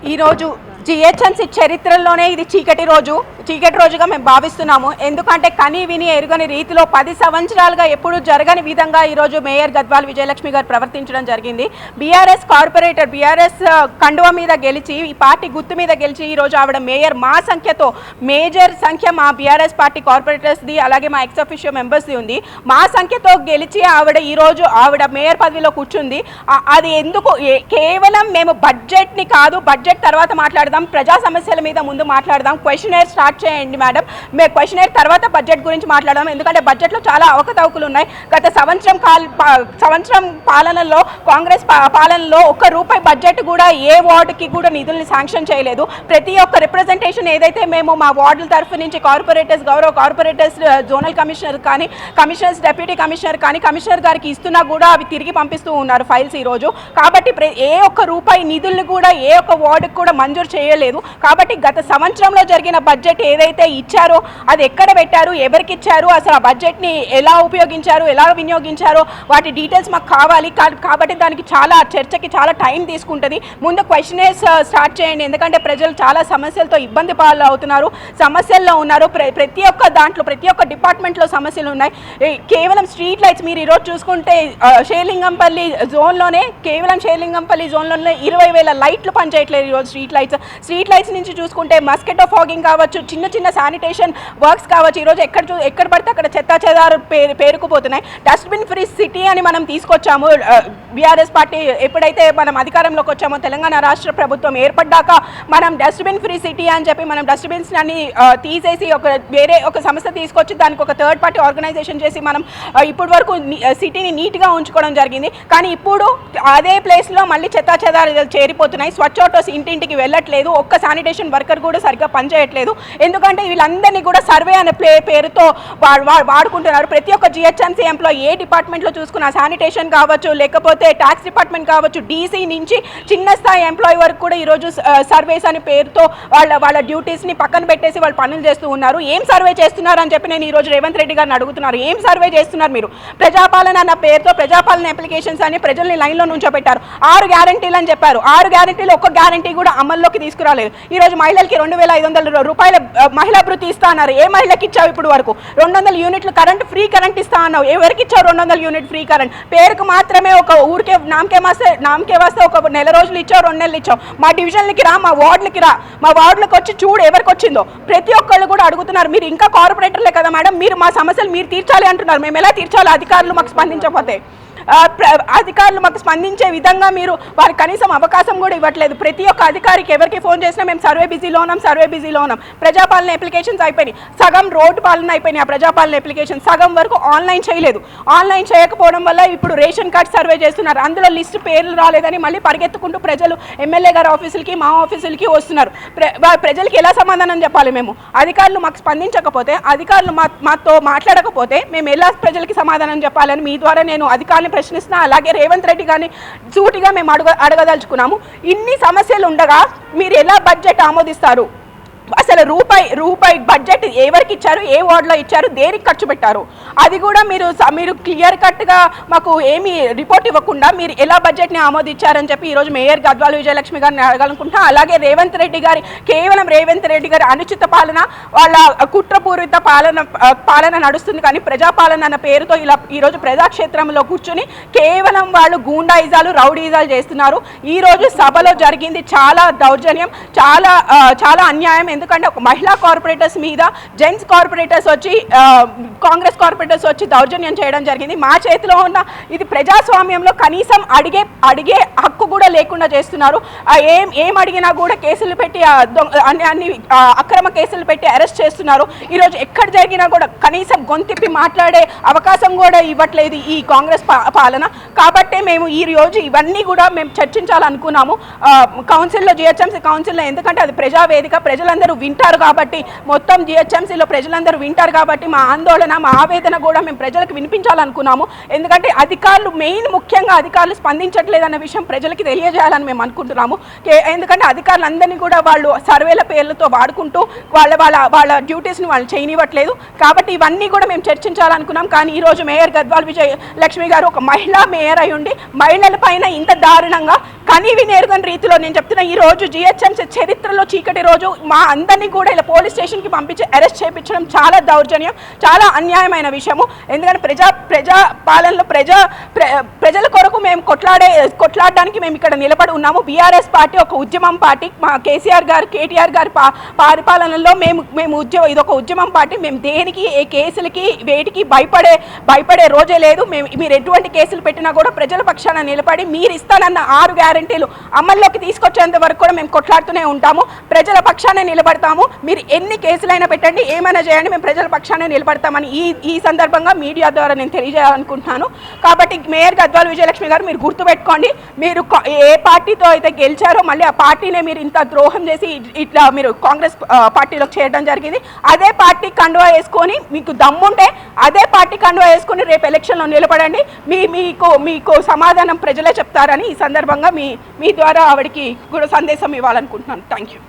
ఈరోజు జిహెచ్ఎంసీ చరిత్రలోనే ఇది చీకటి రోజుగా మేము భావిస్తున్నాము. ఎందుకంటే కని విని ఎరుగని రీతిలో 10 సంవత్సరాలుగా ఎప్పుడు జరగని విధంగా ఈరోజు మేయర్ గద్వాల్ విజయలక్ష్మి గారు ప్రవర్తించడం జరిగింది. బీఆర్ఎస్ కార్పొరేటర్ బీఆర్ఎస్ కండువ మీద గెలిచి ఈ పార్టీ గుర్తు మీద గెలిచి ఈరోజు ఆవిడ మేయర్ మా సంఖ్యతో మేజర్ సంఖ్య మా బీఆర్ఎస్ పార్టీ కార్పొరేటర్స్ది అలాగే మా ఎక్స్ అఫీషియో మెంబర్స్ది ఉంది. మా సంఖ్యతో గెలిచి ఈరోజు ఆవిడ మేయర్ పదవిలో కూర్చుంది. అది ఎందుకు కేవలం మేము బడ్జెట్ని కాదు, బడ్జెట్ తర్వాత మాట్లాడదాం, ప్రజా సమస్యల మీద ముందు మాట్లాడదాం. క్వశ్చనర్ స్టార్ట్ చేయండి మేడం, మేము క్వశ్చనర్ తర్వాత బడ్జెట్ గురించి మాట్లాడదాం. ఎందుకంటే బడ్జెట్లో చాలా అవకతవకలు ఉన్నాయి. గత సంవత్సరం పాలనలో కాంగ్రెస్ పాలనలో ₹1 బడ్జెట్ కూడా ఏ వార్డుకి కూడా నిధుల్ని శాంక్షన్ చేయలేదు. ప్రతి ఒక్క రిప్రజెంటేషన్ ఏదైతే మేము మా వార్డుల తరఫు నుంచి కార్పొరేటర్స్, గౌరవ కార్పొరేటర్స్, జోనల్ కమిషనర్ కానీ, కమిషనర్స్, డిప్యూటీ కమిషనర్ కానీ కమిషనర్ గారికి ఇస్తున్నా కూడా అవి తిరిగి పంపిస్తూ ఉన్నారు ఫైల్స్ ఈరోజు. కాబట్టి ఏ ₹1 నిధుల్ని కూడా ఏ ఒక్క వార్డుకి కూడా మంజూరు చేయలేదు. కాబట్టి గత సంవత్సరంలో జరిగిన బడ్జెట్ ఏదైతే ఇచ్చారో అది ఎక్కడ పెట్టారు, ఎవరికి ఇచ్చారు, అసలు ఆ బడ్జెట్ని ఎలా ఉపయోగించారు, ఎలా వినియోగించారో వాటి డీటెయిల్స్ మాకు కావాలి. కాబట్టి దానికి చర్చకి చాలా టైం తీసుకుంటుంది. ముందు క్వశ్చనర్స్ స్టార్ట్ చేయండి. ఎందుకంటే ప్రజలు చాలా సమస్యలతో ఇబ్బంది పాలు అవుతున్నారు, సమస్యల్లో ఉన్నారు. ప్రతి ఒక్క దాంట్లో ప్రతి ఒక్క డిపార్ట్మెంట్లో సమస్యలు ఉన్నాయి. కేవలం స్ట్రీట్ లైట్స్ మీరు ఈరోజు చూసుకుంటే షేర్లింగంపల్లి జోన్లోనే 20,000 లైట్లు పనిచేయట్లేదు ఈరోజు స్ట్రీట్ లైట్స్ నుంచి చూసుకుంటే మస్కిటో ఫాగింగ్ కావచ్చు, చిన్న చిన్న శానిటేషన్ వర్క్స్ కావచ్చు. ఈరోజు ఎక్కడ పడితే అక్కడ చెత్తా చెదారు పేరుకుపోతున్నాయి. డస్ట్బిన్ ఫ్రీ సిటీ అని మనం తీసుకొచ్చాము. బీఆర్ఎస్ పార్టీ ఎప్పుడైతే మనం అధికారంలోకి వచ్చామో, తెలంగాణ రాష్ట్ర ప్రభుత్వం ఏర్పడ్డాక మనం డస్ట్బిన్ ఫ్రీ సిటీ అని చెప్పి మనం డస్ట్బిన్స్ అన్ని తీసేసి వేరే ఒక సంస్థ తీసుకొచ్చి దానికి ఒక థర్డ్ పార్టీ ఆర్గనైజేషన్ చేసి మనం ఇప్పటి వరకు సిటీని నీట్గా ఉంచుకోవడం జరిగింది. కానీ ఇప్పుడు అదే ప్లేస్లో మళ్ళీ చెత్తా చెదారు చేరిపోతున్నాయి. స్వచ్ఛ ఆటోస్ ఇంటింటికి వెళ్ళట్లేదు. ఒక్క శానిటేషన్ వర్కర్ కూడా సరిగ్గా పనిచేయట్లేదు. ఎందుకంటే వీళ్ళందరినీ కూడా సర్వే అనే పేరుతో వాడుకుంటున్నారు. ప్రతి ఒక్క జిహెచ్ఎంసీ ఎంప్లాయీ ఏ డిపార్ట్మెంట్లో చూసుకున్న శానిటేషన్ కావచ్చు, లేకపోతే ట్యాక్స్ డిపార్ట్మెంట్ కావచ్చు, డీసీ నుంచి చిన్న స్థాయి ఎంప్లాయీ వరకు కూడా ఈరోజు సర్వేస్ అనే పేరుతో వాళ్ళ డ్యూటీస్ని పక్కన పెట్టేసి వాళ్ళు పనులు చేస్తూ ఉన్నారు. ఏం సర్వే చేస్తున్నారు అని చెప్పి నేను ఈరోజు రేవంత్ రెడ్డి గారిని అడుగుతున్నారు. ఏం సర్వే చేస్తున్నారు మీరు? ప్రజాపాలన అన్న పేరుతో ప్రజాపాలన అప్లికేషన్స్ అని ప్రజల్ని లైన్లో నుంచోబెట్టారు. 6 గ్యారంటీలు అని చెప్పారు. 6 గ్యారంటీలు ఒక్క గ్యారంటీ కూడా అమల్లోకి తీసుకురాలేదు. ఈరోజు మహిళలకి ₹2,500 మహిళా భృతి ఇస్తా అన్నారు. ఏ మహిళకి ఇచ్చావు ఇప్పుడు వరకు? 200 యూనిట్లు ఫ్రీ కరెంట్ ఇస్తా అన్నావు. ఎవరికి ఇచ్చావు 200 యూనిట్ ఫ్రీ కరెంట్? పేరుకు మాత్రమే ఒక ఊరికే నామకే వస్తే ఒక నెల రోజులు ఇచ్చావు, 2 నెలలు ఇచ్చావు. మా డివిజన్లకి రా, మా వార్డులకి రా, మా వార్డులకు వచ్చి చూడు ఎవరికి వచ్చిందో. ప్రతి ఒక్కళ్ళు కూడా అడుగుతున్నారు. మీరు ఇంకా కార్పొరేటర్లే కదా మేడం, మీరు మా సమస్యలు మీరు తీర్చాలి అంటున్నారు. మేము ఎలా తీర్చాలి? అధికారులు మాకు స్పందించకపోతే స్పందించే విధంగా మీరు వారికి కనీసం అవకాశం కూడా ఇవ్వట్లేదు. ప్రతి ఒక్క అధికారికి ఎవరికి ఫోన్ చేసినా మేము సర్వే బిజీలో ఉన్నాం. ప్రజాపాలన అప్లికేషన్స్ అయిపోయినాయి, సగం రోడ్డు పాలన అయిపోయినాయి. ఆ ప్రజాపాలన అప్లికేషన్ సగం వరకు ఆన్లైన్ చేయలేదు. ఆన్లైన్ చేయకపోవడం వల్ల ఇప్పుడు రేషన్ కార్డ్ సర్వే చేస్తున్నారు. అందులో లిస్టు పేర్లు రాలేదని మళ్ళీ పరిగెత్తుకుంటూ ప్రజలు ఎమ్మెల్యే గారి ఆఫీసులకి, మా ఆఫీసులకి వస్తున్నారు. ప్రజలకి ఎలా సమాధానం చెప్పాలి? మేము అధికారులు మాకు స్పందించకపోతే, అధికారులు మాతో మాట్లాడకపోతే మేము ఎలా ప్రజలకి సమాధానం చెప్పాలని మీ ద్వారా నేను అధికారులు ప్రశ్నిస్తున్నా. అలాగే రేవంత్ రెడ్డి గారిని సూటిగా మేము అడగదలుచుకున్నాము. ఇన్ని సమస్యలు ఉండగా మీరు ఎలా బడ్జెట్ ఆమోదిస్తారు? అసలు రూపాయి బడ్జెట్ ఎవరికి ఇచ్చారు, ఏ వార్డులో ఇచ్చారు, దేనికి ఖర్చు పెట్టారు, అది కూడా మీరు క్లియర్ కట్గా మాకు ఏమీ రిపోర్ట్ ఇవ్వకుండా మీరు ఎలా బడ్జెట్ని ఆమోదించారని చెప్పి ఈరోజు మేయర్ గద్వాల్ విజయలక్ష్మి గారిని అడగాలనుకుంటా. అలాగే కేవలం రేవంత్ రెడ్డి గారి అనుచిత పాలన, వాళ్ళ కుట్రపూరిత పాలన నడుస్తుంది. కానీ ప్రజాపాలన అన్న పేరుతో ఇలా ఈరోజు ప్రజాక్షేత్రంలో కూర్చొని కేవలం వాళ్ళు గూండాయిజాలు, రౌడీజాలు చేస్తున్నారు. ఈరోజు సభలో జరిగింది చాలా దౌర్జన్యం, చాలా అన్యాయం. ఎందుకంటే ఒక మహిళా కార్పొరేటర్స్ మీద జెంట్స్ కార్పొరేటర్స్ వచ్చి, కాంగ్రెస్ కార్పొరేటర్స్ వచ్చి దౌర్జన్యం చేయడం జరిగింది. మా చేతిలో ఉన్న ఇది ప్రజాస్వామ్యంలో కనీసం అడిగే హక్కు కూడా లేకుండా చేస్తున్నారు. ఏం అడిగినా కూడా కేసులు పెట్టి అన్ని అక్రమ కేసులు పెట్టి అరెస్ట్ చేస్తున్నారు. ఈరోజు ఎక్కడ జరిగినా కూడా కనీసం గొంతిప్పి మాట్లాడే అవకాశం కూడా ఇవ్వట్లేదు ఈ కాంగ్రెస్ పాలన. కాబట్టి మేము ఈ రోజు ఇవన్నీ కూడా మేము చర్చించాలనుకున్నాము కౌన్సిల్లో, జిహెచ్ఎంసీ కౌన్సిల్లో. ఎందుకంటే అది ప్రజావేదిక, ప్రజలందరూ ప్రజలందరూ వింటారు కాబట్టి, మొత్తం జిహెచ్ఎంసీలో ప్రజలందరూ వింటారు కాబట్టి మా ఆందోళన, మా ఆవేదన కూడా మేము ప్రజలకు వినిపించాలనుకున్నాము. ఎందుకంటే అధికారులు ముఖ్యంగా అధికారులు స్పందించట్లేదన్న విషయం ప్రజలకి తెలియజేయాలని మేము అనుకుంటున్నాము. ఎందుకంటే అధికారులందరినీ కూడా వాళ్ళు సర్వేల పేర్లతో వాడుకుంటూ వాళ్ళ డ్యూటీస్ని వాళ్ళు చేయనివ్వట్లేదు. కాబట్టి ఇవన్నీ కూడా మేము చర్చించాలనుకున్నాం. కానీ ఈరోజు మేయర్ గద్వాల్ విజయలక్ష్మి గారు ఒక మహిళా మేయర్ అయి ఉండి మహిళల పైన ఇంత దారుణంగా కనీవి నేరుగని రీతిలో, నేను చెప్తున్నా ఈ రోజు జిహెచ్ఎంసీ చరిత్రలో చీకటి రోజు, మా అందరినీ కూడా ఇలా పోలీస్ స్టేషన్కి పంపించి అరెస్ట్ చేయించడం చాలా దౌర్జన్యం, చాలా అన్యాయమైన విషయము. ఎందుకంటే ప్రజా పాలనలో ప్రజల కొరకు మేము కొట్లాడడానికి మేము ఇక్కడ నిలబడి ఉన్నాము. బీఆర్ఎస్ పార్టీ ఒక ఉద్యమం పార్టీ. మా కేసీఆర్ గారు, కేటీఆర్ గారి పరిపాలనలో మేము ఇదొక ఉద్యమం పార్టీ. మేము దేనికి, ఏ కేసులకి వేటికి భయపడే రోజే లేదు. మీరు ఎటువంటి కేసులు పెట్టినా కూడా ప్రజల పక్షాన నిలబడి మీరు ఇస్తానన్న 6 గ్యారంటీలు అమల్లోకి తీసుకొచ్చేంత వరకు కూడా మేము కొట్లాడుతూనే ఉంటాము. ప్రజల పక్షానే నిలబడతాము. మీరు ఎన్ని కేసులైనా పెట్టండి, ఏమైనా చేయండి, మేము ప్రజల పక్షానే నిలబడతామని ఈ సందర్భంగా మీడియా ద్వారా నేను తెలియజేయాలనుకుంటున్నాను. కాబట్టి మేయర్ గద్వాల్ విజయలక్ష్మి గారు మీరు గుర్తుపెట్టుకోండి, మీరు ఏ పార్టీతో అయితే గెలిచారో మళ్ళీ ఆ పార్టీనే మీరు ఇంత ద్రోహం చేసి ఇట్లా మీరు కాంగ్రెస్ పార్టీలోకి చేయడం జరిగింది. అదే పార్టీ కండువా వేసుకొని, మీకు దమ్ముంటే అదే పార్టీ కండువా వేసుకొని రేపు ఎలక్షన్లో నిలబడండి. మీకు సమాధానం ప్రజలే చెప్తారని ఈ సందర్భంగా మీ ద్వారా ఆవిడకి కూడా సందేశం ఇవ్వాలనుకుంటున్నాను. Thank you.